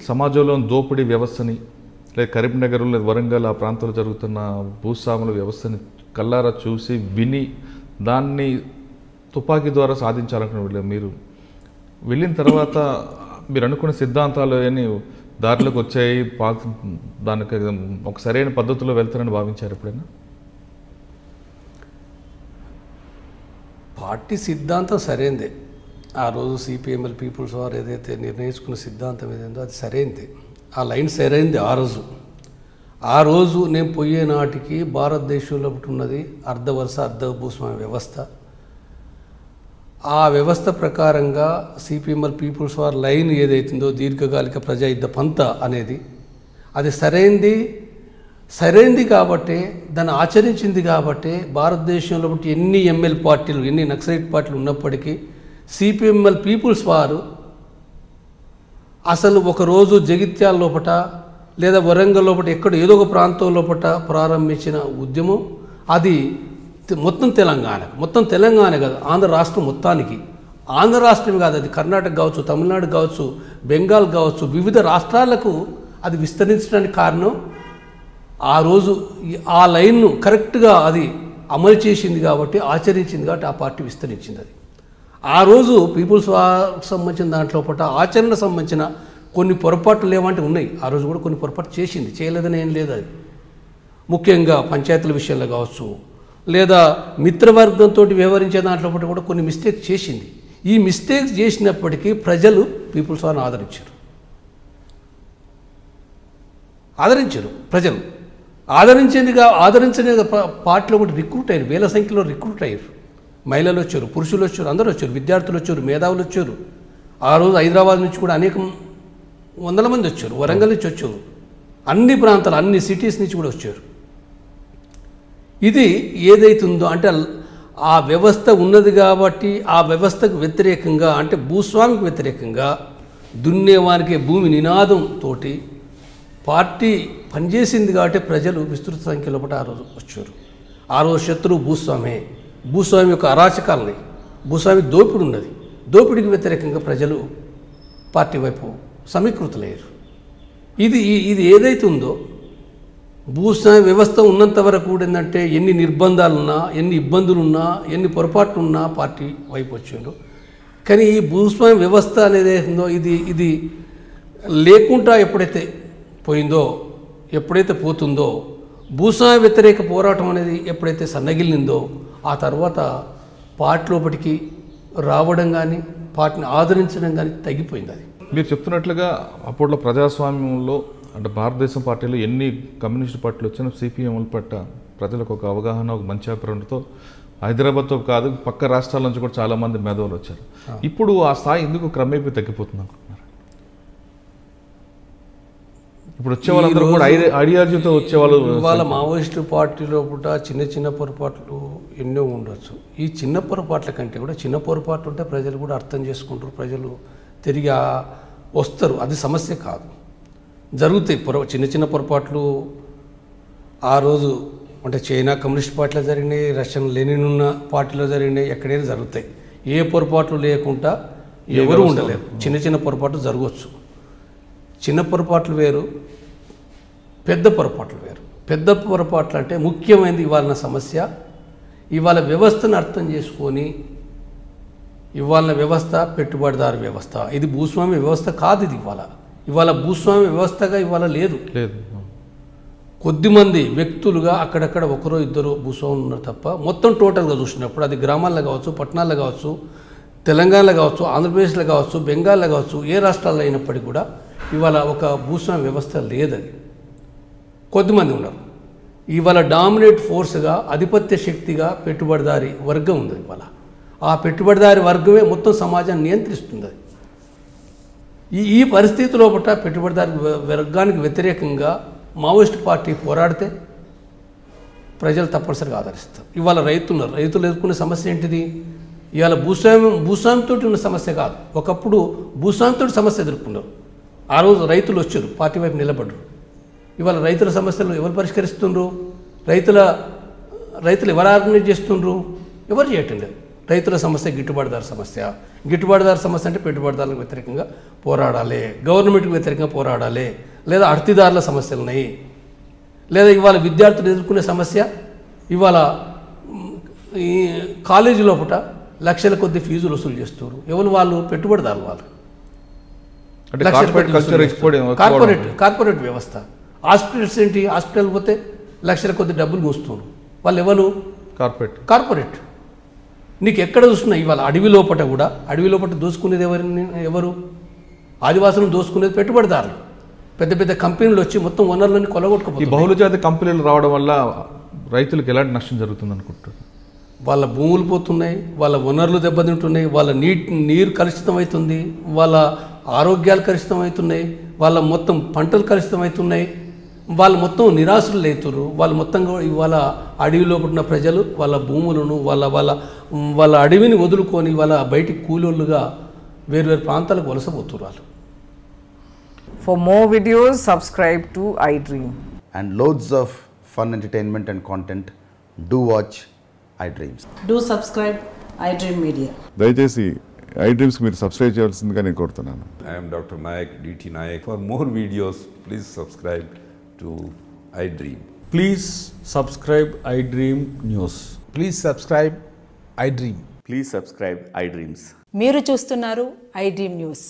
సమాజంలో దోపిడీ వ్యవస్థని లేదా కరీంనగర్ లేదా వరంగల్ ఆ ప్రాంతంలో జరుగుతున్న భూస్వాముల వ్యవస్థని కల్లారా చూసి విని దాన్ని తుపాకీ ద్వారా సాధించాలనుకున్న మీరు వెళ్ళిన తర్వాత మీరు అనుకున్న సిద్ధాంతాలు అని దారిలోకి వచ్చాయి, దానికి ఒక సరైన పద్ధతిలో వెళ్తారని భావించారు ఎప్పుడైనా? పార్టీ సిద్ధాంతం సరైనదే. ఆ రోజు సిపిఎంఎల్ పీపుల్స్ వారు ఏదైతే నిర్ణయించుకున్న సిద్ధాంతం ఏదైందో అది సరైనదే, ఆ లైన్ సరైనది. ఆ రోజు నేను పోయే నాటికి భారతదేశంలో ఉన్నది అర్ధవరుస అర్ధ భూస్వామ్య వ్యవస్థ. ఆ వ్యవస్థ ప్రకారంగా సిపిఎంఎల్ పీపుల్స్ వార్ లైన్ ఏదైతుందో దీర్ఘకాలిక ప్రజాయుద్ధ పంత అనేది అది సరైనది కాబట్టి దాన్ని ఆచరించింది కాబట్టి భారతదేశంలో ఎన్ని ఎంఎల్ పార్టీలు ఎన్ని నక్సలైట్ పార్టీలు ఉన్నప్పటికీ సిపిఎంఎల్ పీపుల్స్ వారు అసలు ఒకరోజు జగిత్యాల లోపట లేదా వరంగల్ లోపట ఎక్కడ ఏదో ఒక ప్రాంతం లోపట ప్రారంభించిన ఉద్యమం అది మొత్తం తెలంగాణ కాదు, ఆంధ్ర రాష్ట్రం మొత్తానికి, ఆంధ్ర రాష్ట్రం కాదు, అది కర్ణాటక కావచ్చు, తమిళనాడు కావచ్చు, బెంగాల్ కావచ్చు, వివిధ రాష్ట్రాలకు అది విస్తరించడానికి కారణం ఆ రోజు ఆ లైన్ను కరెక్ట్గా అది అమలు చేసింది కాబట్టి, ఆచరించింది కాబట్టి ఆ పార్టీ విస్తరించింది. అది ఆ రోజు పీపుల్స్ సంబంధించిన దాంట్లో ఆచరణ సంబంధించిన కొన్ని పొరపాట్లు లేవంటే ఉన్నాయి. ఆ రోజు కూడా కొన్ని పొరపాటు చేసింది, చేయలేదని ఏం లేదు. అది ముఖ్యంగా పంచాయతీల విషయంలో కావచ్చు లేదా మిత్రవర్గంతో వ్యవహరించే దాంట్లో కూడా కొన్ని మిస్టేక్స్ చేసింది. ఈ మిస్టేక్స్ చేసినప్పటికీ ప్రజలు పీపుల్స్ వారిని ఆదరించారు. ప్రజలు ఆదరించని పార్టీలో కూడా రిక్రూట్ అయ్యారు, వేల సంఖ్యలో రిక్రూట్ అయ్యారు. మహిళలు వచ్చారు, పురుషులు వచ్చారు, అందరూ వచ్చారు, విద్యార్థులు వచ్చారు, మేధావులు వచ్చారు. ఆ రోజు హైదరాబాద్ నుంచి కూడా అనేక వందల మంది వచ్చారు, వరంగల్ నుంచి వచ్చారు, అన్ని ప్రాంతాలు అన్ని సిటీస్ నుంచి కూడా వచ్చారు. ఇది ఏదైతుందో అంటే ఆ వ్యవస్థ ఉన్నది కాబట్టి ఆ వ్యవస్థకు వ్యతిరేకంగా అంటే భూస్వామికి వ్యతిరేకంగా దున్నేవానికి భూమి నినాదంతో పార్టీ పనిచేసింది కాబట్టి ప్రజలు విస్తృత సంఖ్యలో ఆ రోజు వచ్చారు. ఆ రోజు శత్రువు భూస్వామి యొక్క అరాచకాలని, భూస్వామి దోపిడి ఉన్నది, దోపిడికి వ్యతిరేకంగా ప్రజలు పార్టీ వైపు సమీకృతులయ్యారు. ఇది ఏదైతే ఉందో భూస్వామ్య వ్యవస్థ ఉన్నంత వరకు కూడా ఏంటంటే ఎన్ని నిర్బంధాలున్నా, ఎన్ని ఇబ్బందులున్నా, ఎన్ని పొరపాట్లున్నా పార్టీ వైపు వచ్చారు. కానీ ఈ భూస్వామ్య వ్యవస్థ అనేది ఉందో ఇది లేకుండా ఎప్పుడైతే పోతుందో భూస్వామ్య వ్యతిరేక పోరాటం అనేది ఎప్పుడైతే సన్నగిల్లిందో ఆ తర్వాత పార్టీ లోపలికి రావడం కానీ పార్టీని ఆదరించడం కానీ తగ్గిపోయింది. అది మీరు చెప్తున్నట్లుగా అప్పట్లో ప్రజాస్వామ్యంలో అంటే భారతదేశం పార్టీలో ఎన్ని కమ్యూనిస్ట్ పార్టీలు వచ్చినా సిపిఎంల పట్ల ప్రజలకు ఒక అవగాహన, ఒక మంచి అభిప్రాయంతో హైదరాబాద్తో కాదు పక్క రాష్ట్రాల నుంచి కూడా చాలామంది మేధావులు వచ్చారు. ఇప్పుడు ఆ స్థాయి ఎందుకు క్రమేపీ తగ్గిపోతుంది అనుకుంటున్నారు? ఇప్పుడు వచ్చే వాళ్ళందరూ కూడా ఐడియాలజీతో వచ్చేవాళ్ళు. వాళ్ళ మావోయిస్టు పార్టీలో కూడా చిన్న పొరపాట్లు ఎన్నో ఉండొచ్చు. ఈ చిన్న పొరపాట్ల కంటే కూడా చిన్న పొరపాట్లు ఉంటే ప్రజలు కూడా అర్థం చేసుకుంటారు, ప్రజలు తిరిగి వస్తారు. అది సమస్య కాదు, జరుగుతాయి చిన్న పొరపాట్లు. ఆ రోజు అంటే చైనా కమ్యూనిస్ట్ పార్టీలో జరిగినాయి, రష్యన్ లెనిన్ ఉన్న పార్టీలో జరిగినాయి, ఎక్కడైనా జరుగుతాయి. ఏ పొరపాట్లు లేకుండా ఎవరు ఉండలేరు. చిన్న పొరపాట్లు జరగవచ్చు. చిన్న పొరపాట్లు వేరు, పెద్ద పొరపాట్లు వేరు. పెద్ద పొరపాట్లు అంటే ముఖ్యమైనది ఇవాళ సమస్య, ఇవాళ వ్యవస్థను అర్థం చేసుకొని ఇవాళ వ్యవస్థ పెట్టుబడిదారు వ్యవస్థ, ఇది భూస్వామ్య వ్యవస్థ కాదు. ఇది ఇవాళ భూస్వామ్య వ్యవస్థగా ఇవాళ లేదు. కొద్దిమంది వ్యక్తులుగా అక్కడక్కడ ఒకరో ఇద్దరు భూస్వాములు ఉన్నారు తప్ప మొత్తం టోటల్గా చూసినప్పుడు అది గ్రామాల్లో కావచ్చు, పట్టణాల్లో కావచ్చు, తెలంగాణలో కావచ్చు, ఆంధ్రప్రదేశ్లో కావచ్చు, బెంగాల్లో కావచ్చు, ఏ రాష్ట్రాల్లో అయినప్పటికీ కూడా ఇవాళ ఒక భూస్వామ్య వ్యవస్థ లేదది. కొద్దిమంది ఉన్నారు. ఇవాళ డామినేట్ ఫోర్స్గా ఆధిపత్య శక్తిగా పెట్టుబడిదారి వర్గం ఉంది. ఇవాళ ఆ పెట్టుబడిదారి వర్గమే మొత్తం సమాజాన్ని నియంత్రిస్తుంది. ఈ పరిస్థితిలో పెట్టుబడిదారి వర్గానికి వ్యతిరేకంగా మావోయిస్ట్ పార్టీ పోరాడితే ప్రజలు తప్పనిసరిగా ఆదరిస్తారు. ఇవాళ రైతులు ఎదుర్కొనే సమస్య ఏంటిది? ఇవాళ భూస్వామ్యంతో ఉన్న సమస్య కాదు. ఒకప్పుడు భూస్వామ్యంతో సమస్య ఎదుర్కొన్నారు. ఆ రోజు రైతులు వచ్చారు, పార్టీ వైపు నిలబడ్డారు. ఇవాళ రైతుల సమస్యలు ఎవరు పరిష్కరిస్తుండ్రు? రైతులు ఎవరు ఆర్గనైజ్ చేస్తుండ్రు? ఎవరు చేయటం లేదు. రైతుల సమస్య గిట్టుబాటుదారు సమస్య. గిట్టుబాటుదారు సమస్య అంటే పెట్టుబడిదారులకు వ్యతిరేకంగా పోరాడాలి, గవర్నమెంట్కి వ్యతిరేకంగా పోరాడాలి, లేదా అర్తిదారుల సమస్యలు ఉన్నాయి, లేదా ఇవాళ విద్యార్థులు ఎదుర్కొనే సమస్య ఇవాళ ఈ కాలేజీ లోపల లక్షల కొద్ది ఫీజులు వసూలు చేస్తారు. ఎవరు వాళ్ళు? పెట్టుబడిదారులు వాళ్ళు. కార్పొరేట్ వ్యవస్థ. హాస్పిటల్స్ ఏంటి? హాస్పిటల్ పోతే లక్షల కొద్ది డబ్బులు మోస్తున్నారు. వాళ్ళు ఎవరు? కార్పొరేట్. నీకు ఎక్కడ చూస్తున్నా ఇవాళ అడవి లోపల దోసుకునేది ఎవరు? ఆదివాసులను దోసుకునేది పెట్టుబడిదారులు. పెద్ద పెద్ద కంపెనీలు వచ్చి మొత్తం వనరులని కొలగొట్టుకుపోతాయి. ఈ బహుళజాతి కంపెనీలు రావడం వల్ల రైతులకు ఎలాంటి నష్టం జరుగుతుంది అనుకుంటారు? వాళ్ళ భూములు పోతున్నాయి, వాళ్ళ వనరులు దెబ్బతింటున్నాయి, వాళ్ళ నీరు కలుషితం అవుతుంది, వాళ్ళ ఆరోగ్యాలు కలుషితం అవుతున్నాయి, వాళ్ళ మొత్తం పంటలు కలుషితం అవుతున్నాయి, వాళ్ళు మొత్తం నిరాశలు అవుతారు. వాళ్ళు మొత్తంగా ఇవాళ అడవిలో పుట్టిన ప్రజలు వాళ్ళ భూములను వాళ్ళ అడవిని వదులుకొని వాళ్ళ బయటికి కూలోళ్ళుగా వేరు ప్రాంతాలకు వలసపోతున్నారు వాళ్ళు. For more videos, subscribe to iDream. And loads of fun entertainment and content, do watch iDreams. Do subscribe iDream Media. దయచేసి iDreams మీరు సబ్స్క్రైబ్ చేయాల్సిందిగా నేను కోరుతున్నాను. I am Dr. Nayak, DT Nayak. For more videos, please subscribe to iDream. Please subscribe iDream News. Please subscribe iDream. Please subscribe iDreams. మీరు చూస్తున్నారు iDream News.